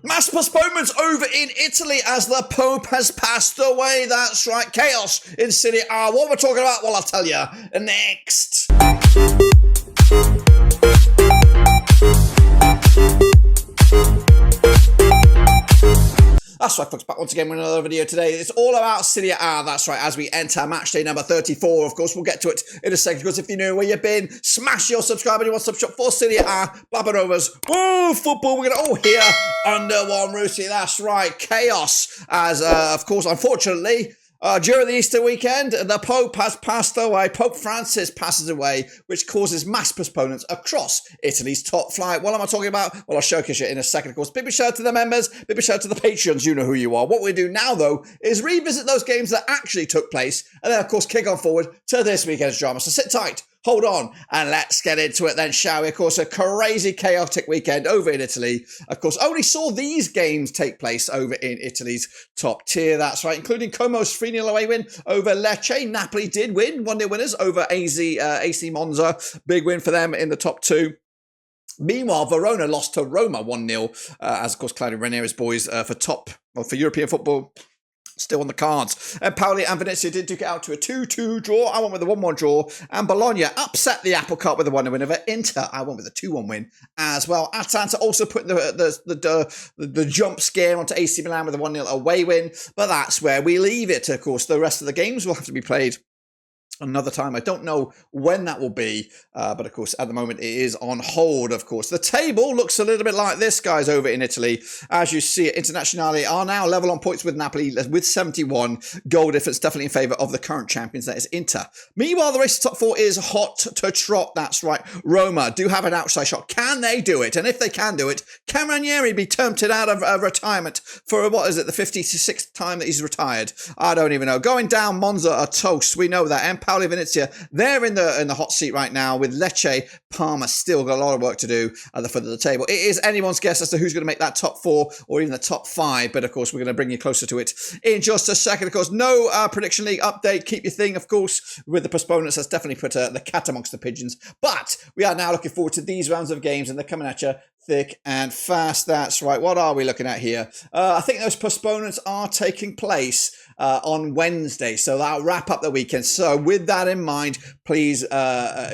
Mass postponements over in Italy as the Pope has passed away. That's right, chaos in Serie A. What we're talking about, well, I'll tell you next. That's right, folks, back once again with another video today. It's all about Serie A, that's right, as we enter match day number 34. Of course, we'll get to it in a second, because if you know where you've been, smash your subscribe and you want sub shop for Serie A, Blabbing woo, football, we're going to all hear under one roof. That's right, chaos, as, of course, unfortunately, during the Easter weekend, the Pope has passed away. Pope Francis passes away, which causes mass postponements across Italy's top flight. What am I talking about? Well, I'll showcase you in a second, of course. Big shout out to the members, big shout out to the Patreons. You know who you are. What we do now, though, is revisit those games that actually took place, and then, of course, kick on forward to this weekend's drama. So sit tight. Hold on, and let's get into it then, shall we? Of course, a crazy, chaotic weekend over in Italy. Of course, only saw these games take place over in Italy's top tier. That's right, including Como's 3-0 away win over Lecce. Napoli did win, 1-0 winners over AC Monza. Big win for them in the top two. Meanwhile, Verona lost to Roma 1-0, as, of course, Claudio Ranieri's boys for European football. Still on the cards. Empoli and Venezia did duke it out to a 2-2 draw. I went with a 1-1 draw. And Bologna upset the apple cart with a 1-0 win over Inter. I went with a 2-1 win as well. Atalanta also put the jump scare onto AC Milan with a 1-0 away win. But that's where we leave it. Of course, the rest of the games will have to be played another time. I don't know when that will be, but of course at the moment it is on hold. Of course the table looks a little bit like this, guys, over in Italy. As you see it, Internazionale are now level on points with Napoli with 71. Goal difference definitely in favour of the current champions, that is Inter. Meanwhile, the race to top four is hot to trot. That's right, Roma do have an outside shot. Can they do it? And if they can do it, can Ranieri be tempted out of retirement for, what is it, the 56th time that he's retired? I don't even know. Going down, Monza are toast, we know that. Empoli, Venezia, they're in the hot seat right now, with Lecce, Parma still got a lot of work to do at the foot of the table. It is anyone's guess as to who's going to make that top four or even the top five, but of course we're going to bring you closer to it in just a second. Of course, no prediction league update. Keep your thing, of course, with the postponements. That's definitely put the cat amongst the pigeons, but we are now looking forward to these rounds of games, and they're coming at you thick and fast. That's right. What are we looking at here? I think those postponements are taking place on Wednesday, so that'll wrap up the weekend. So with that in mind, please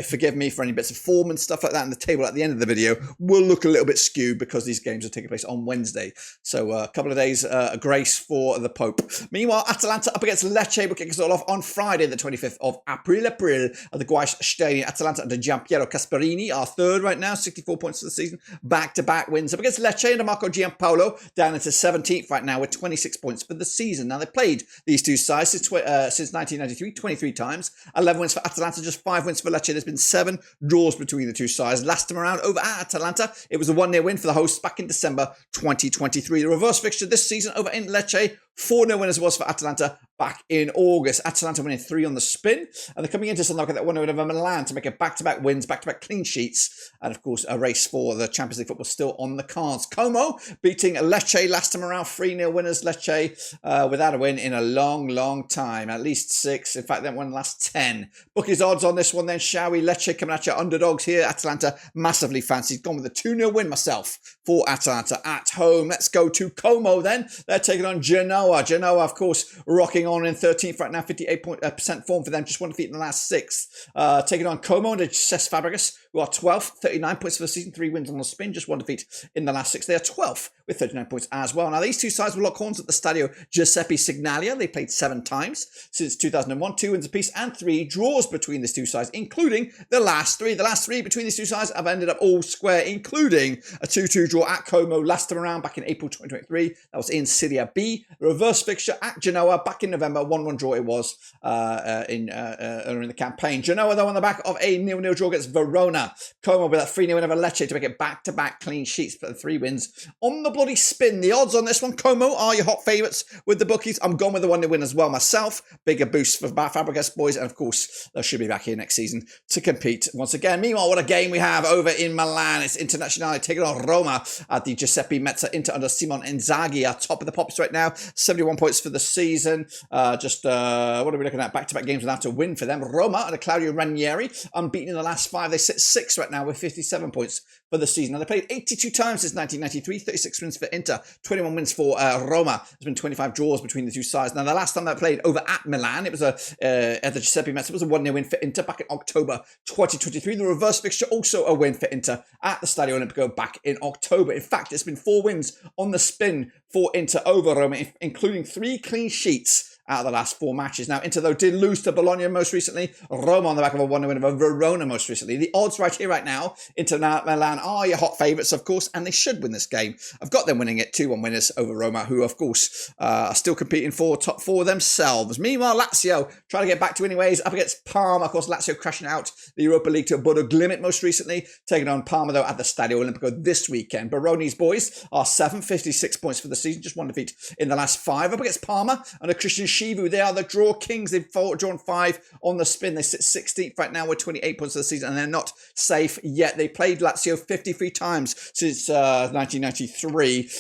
forgive me for any bits of form and stuff like that, and the table at the end of the video will look a little bit skewed because these games are taking place on Wednesday. So a couple of days grace for the Pope. Meanwhile, Atalanta up against Lecce will kick us all off on Friday the 25th of April at the Guaix Stadium. Atalanta under Giampiero Casperini are third right now, 64 points for the season. Back-to-back wins up against Lecce under Marco Giampaolo, down into 17th right now with 26 points for the season. Now, they played these two sides since 1993, 23 times. 11 wins for Atalanta, just 5 wins for Lecce. There's been 7 draws between the two sides. Last time around over at Atalanta, it was a 1-0 win for the hosts back in December 2023. The reverse fixture this season over in Lecce, 4-0 winners was for Atalanta back in August. Atalanta winning 3 on the spin, and they're coming into something like that 1-0 over Milan to make it back-to-back wins, back-to-back clean sheets, and of course a race for the Champions League football still on the cards. Como beating Lecce last time around, 3-0 winners. Lecce without a win in a long time, at least 6. In fact, they won the last 10. Bookies odds on this one then, shall we? Lecce coming at you underdogs here. Atalanta massively fancied. Gone with a 2-0 win myself for Atalanta at home. Let's go to Como then. They're taking on Genoa. Genoa, of course, rocking on in 13th right now, 58% form for them, just 1 defeat in the last 6. Taking on Como and Cesc Fabregas, who are 12th, 39 points for the season, 3 wins on the spin, just 1 defeat in the last 6. They are 12th with 39 points as well. Now, these two sides will lock horns at the Stadio Giuseppe Signalia. They played 7 times since 2001, 2 wins apiece and 3 draws between these two sides, including the last 3. The last 3 between these two sides have ended up all square, including a 2-2 draw at Como last time around back in April 2023. That was in Serie B. Reverse fixture at Genoa back in November, 1-1 draw it was earlier in the campaign. Genoa, though, on the back of a 0-0 draw against Verona. Como with that 3-0 win over Lecce to make it back-to-back clean sheets for the 3 wins on the bloody spin. The odds on this one, Como are your hot favourites with the bookies. I'm gone with the 1-0 win as well myself. Bigger boost for Fabregas boys, and of course they should be back here next season to compete once again. Meanwhile, what a game we have over in Milan. It's Internazionale taking on Roma at the Giuseppe Meazza. Inter under Simone Inzaghi are top of the pops right now, 71 points for the season. What are we looking at? Back-to-back games without a win for them. Roma under Claudio Ranieri, unbeaten in the last 5. They sit 6th right now with 57 points for the season. Now, they played 82 times since 1993, 36 wins for Inter, 21 wins for Roma. There's been 25 draws between the two sides. Now, the last time they played over at Milan, it was at the Giuseppe Meazza, it was a 1-0 win for Inter back in October 2023. The reverse fixture, also a win for Inter at the Stadio Olimpico back in October. In fact, it's been 4 wins on the spin for Inter over Roma, including 3 clean sheets out of the last 4 matches. Now, Inter, though, did lose to Bologna most recently. Roma on the back of a 1-0 win over Verona most recently. The odds right here, right now, Inter Milan are your hot favourites, of course, and they should win this game. I've got them winning it, 2-1 winners over Roma, who, of course, are still competing for top 4 themselves. Meanwhile, Lazio trying to get back to winning ways up against Parma. Of course, Lazio crashing out the Europa League to Bodo Glimt most recently, taking on Parma, though, at the Stadio Olimpico this weekend. Baroni's boys are 7, 56 points for the season, just 1 defeat in the last 5 up against Parma under Christian Shivu. They are the draw kings. They've drawn 5 on the spin. They sit 16th right now with 28 points for the season, and they're not safe yet. They played Lazio 53 times since 1993.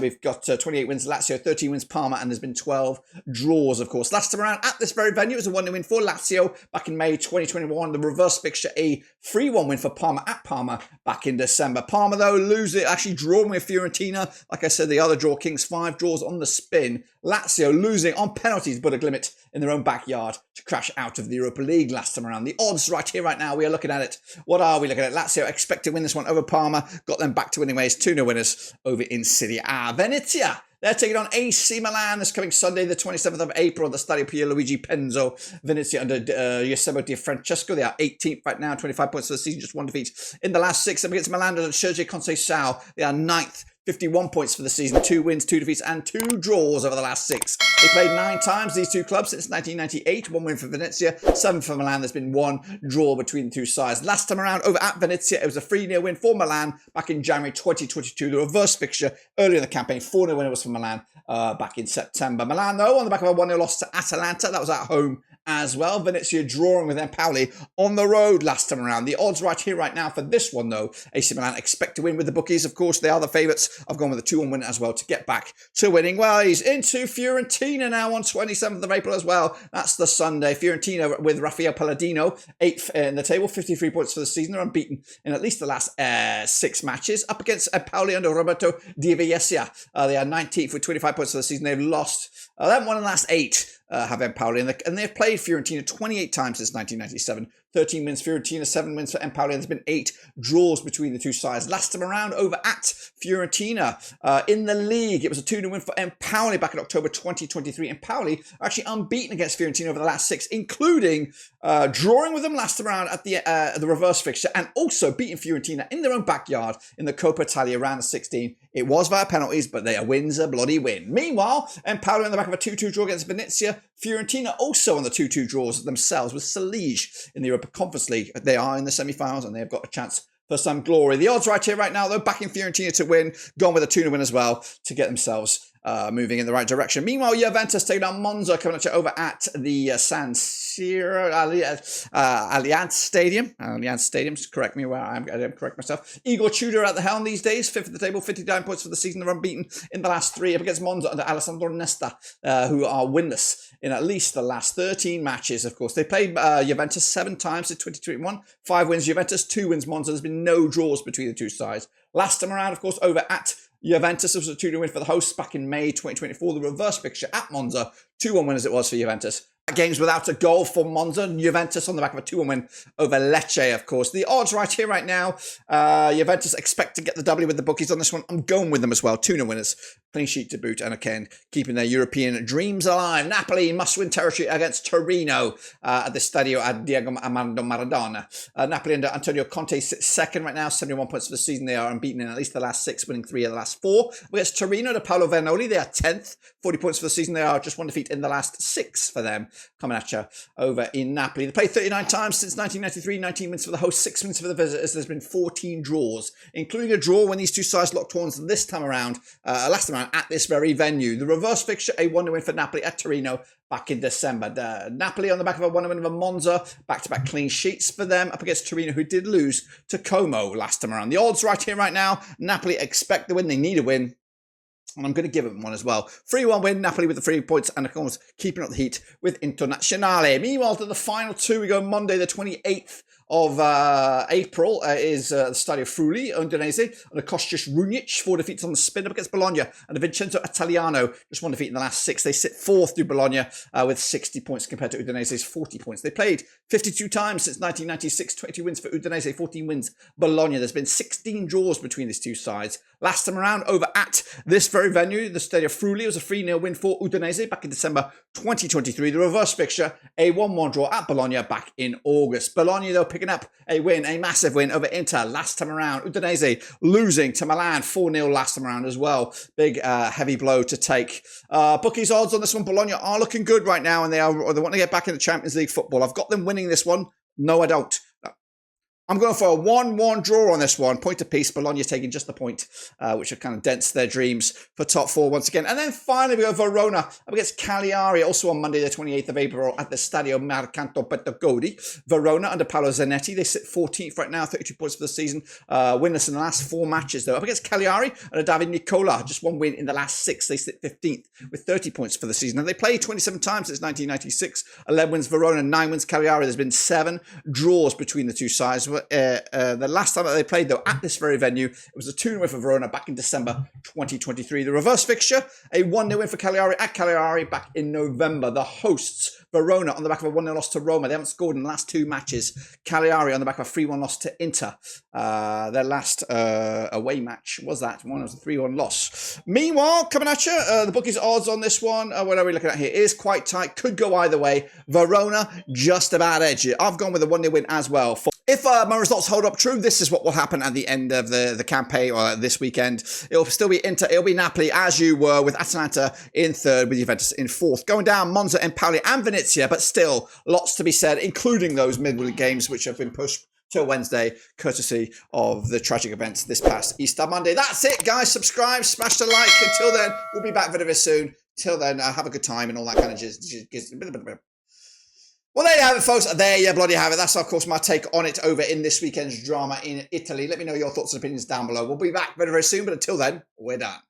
We've got 28 wins Lazio, 13 wins Parma, and there's been 12 draws, of course. Last time around at this very venue, it was a 1-0 win for Lazio back in May 2021. The reverse fixture, a 3-1 win for Parma at Parma back in December. Parma, though, losing, actually drawing with Fiorentina. Like I said, the other draw kings, 5 draws on the spin. Lazio losing on penalties, but a limit in their own backyard to crash out of the Europa League last time around. The odds right here, right now, we are looking at it. What are we looking at? Lazio expect to win this one over Parma. Got them back to winning ways. 2-0 winners over in Serie A. Venezia, they're taking on AC Milan this coming Sunday, the 27th of April, at the Stadio Pierluigi Penzo. Venezia under Eusebio Di Francesco. They are 18th right now, 25 points for the season, just 1 defeat in the last 6. Up against Milan under Sergio Conceição. They are 9th. 51 points for the season, 2 wins, 2 defeats, and 2 draws over the last 6. They played 9 times, these two clubs, since 1998. 1 win for Venezia, 7 for Milan. There's been 1 draw between the two sides. Last time around, over at Venezia, it was a 3-0 win for Milan back in January 2022. The reverse fixture earlier in the campaign, 4-0 winner was for Milan back in September. Milan, though, on the back of a 1-0 loss to Atalanta. That was at home as well. Venezia drawing with Empoli on the road last time around. The odds right here, right now, for this one, though, AC Milan expect to win with the bookies. Of course, they are the favourites. I've gone with a 2-1 win as well to get back to winning ways. Into Fiorentina now on 27th of April as well. That's the Sunday. Fiorentina with Rafael Palladino, 8th in the table, 53 points for the season. They're unbeaten in at least the last 6 matches. Up against Empoli under Roberto Di Venezia. They are 19th with 25 points for the season. They've lost, they haven't won in the last 8. Have Empoli, and they've played Fiorentina 28 times since 1997. 13 wins Fiorentina, 7 wins for Empoli, and there's been 8 draws between the two sides. Last time around, over at Fiorentina in the league, it was a 2-0 win for Empoli back in October 2023. Empoli are actually unbeaten against Fiorentina over the last 6, including drawing with them last time around at the reverse fixture, and also beating Fiorentina in their own backyard in the Coppa Italia round of 16. It was via penalties, but their win's a bloody win. Meanwhile, Empoli on the back of a 2-2 draw against Venezia. Fiorentina also on the 2-2 draws themselves with Salege in the Europa Conference League. They are in the semi-finals and they have got a chance for some glory. The odds right here, right now, though, backing Fiorentina to win, gone with a 2-0 win as well to get themselves moving in the right direction. Meanwhile, Juventus taking on Monza, coming at you over at the San Siro, Allianz Stadium. Allianz Stadium, correct me where I didn't correct myself. Igor Tudor at the helm these days, 5th at the table, 59 points for the season. They're unbeaten in the last 3 up against Monza under Alessandro Nesta, who are winless in at least the last 13 matches, of course. They played Juventus 7 times in 2021. 5 wins Juventus, 2 wins Monza. There's been no draws between the two sides. Last time around, of course, over at Juventus, it was a 2-0 win for the hosts back in May 2024. The reverse fixture at Monza, 2-1 win as it was for Juventus. Games without a goal for Monza. Juventus on the back of a 2-1 win over Lecce, of course. The odds right here, right now. Juventus expect to get the W with the bookies on this one. I'm going with them as well. 2-0 winners. Clean sheet to boot. And again, keeping their European dreams alive. Napoli must-win territory against Torino at the Stadio Diego Armando Maradona. Napoli under Antonio Conte sits 2nd right now. 71 points for the season. They are unbeaten in at least the last 6, winning 3 of the last 4. Against Torino to Paolo Vernoli, they are 10th. 40 points for the season. They are just 1 defeat in the last 6 for them. Coming at you over in Napoli. They played 39 times since 1993, 19 wins for the host, 6 wins for the visitors. There's been 14 draws, including a draw when these two sides locked horns this time around, last time around at this very venue. The reverse fixture, a 1-0 win for Napoli at Torino back in December. Napoli on the back of a 1-0 win over Monza, back-to-back clean sheets for them up against Torino, who did lose to Como last time around. The odds right here, right now, Napoli expect the win. They need a win. And I'm going to give them one as well. 3-1 win, Napoli with the 3 points, and of course, keeping up the heat with Internazionale. Meanwhile, to the final 2, we go Monday, the 28th of April is the Stadio Friuli, Udinese, and the Kostas Runic, 4 defeats on the spin up against Bologna, and the Vincenzo Italiano, just 1 defeat in the last 6. They sit 4th through Bologna with 60 points compared to Udinese's 40 points. They played 52 times since 1996, 20 wins for Udinese, 14 wins Bologna. There's been 16 draws between these two sides. Last time around, over at this very venue, the Stadio Friuli, was a 3-0 win for Udinese back in December 2023. The reverse fixture, a 1-1 draw at Bologna back in August. Bologna, though, picking up a win, a massive win over Inter last time around. Udinese losing to Milan 4-0 last time around as well. Big, heavy blow to take. Bookies odds on this one, Bologna are looking good right now, and they want to get back into Champions League football. I've got them winning this one. No, I don't. I'm going for a 1-1 draw on this one. Point apiece. Bologna taking just the point, which have kind of dents their dreams for top 4 once again. And then finally, we go Verona up against Cagliari, also on Monday, the 28th of April at the Stadio Mercanto Pettagodi. Verona under Paolo Zanetti. They sit 14th right now, 32 points for the season. Winless in the last 4 matches, though. Up against Cagliari under David Nicola. Just 1 win in the last 6. They sit 15th with 30 points for the season. And they played 27 times since 1996. 11 wins Verona, 9 wins Cagliari. There's been 7 draws between the two sides. The last time that they played, though, at this very venue, it was a 2-0 win for Verona back in December 2023. The reverse fixture, a 1-0 win for Cagliari at Cagliari back in November. The hosts, Verona, on the back of a 1-0 loss to Roma. They haven't scored in the last 2 matches. Cagliari on the back of a 3-1 loss to Inter. Their last away match was that one. It was a 3-1 loss. Meanwhile, coming at you, the bookies' odds on this one, what are we looking at here? It is quite tight. Could go either way. Verona just about edge it. I've gone with a 1-0 win as well. If my results hold up true, this is what will happen at the end of the campaign or this weekend. It'll still be Inter, it'll be Napoli as you were, with Atalanta in 3rd, with Juventus in 4th. Going down, Monza, Empoli and Venezia, but still lots to be said, including those midweek games which have been pushed to Wednesday, courtesy of the tragic events this past Easter Monday. That's it, guys. Subscribe, smash the like. Until then, we'll be back very, very soon. Till then, have a good time and all that kind of jizz. Well, there you have it, folks. There you bloody have it. That's, of course, my take on it over in this weekend's drama in Italy. Let me know your thoughts and opinions down below. We'll be back very, very soon, but until then, we're done.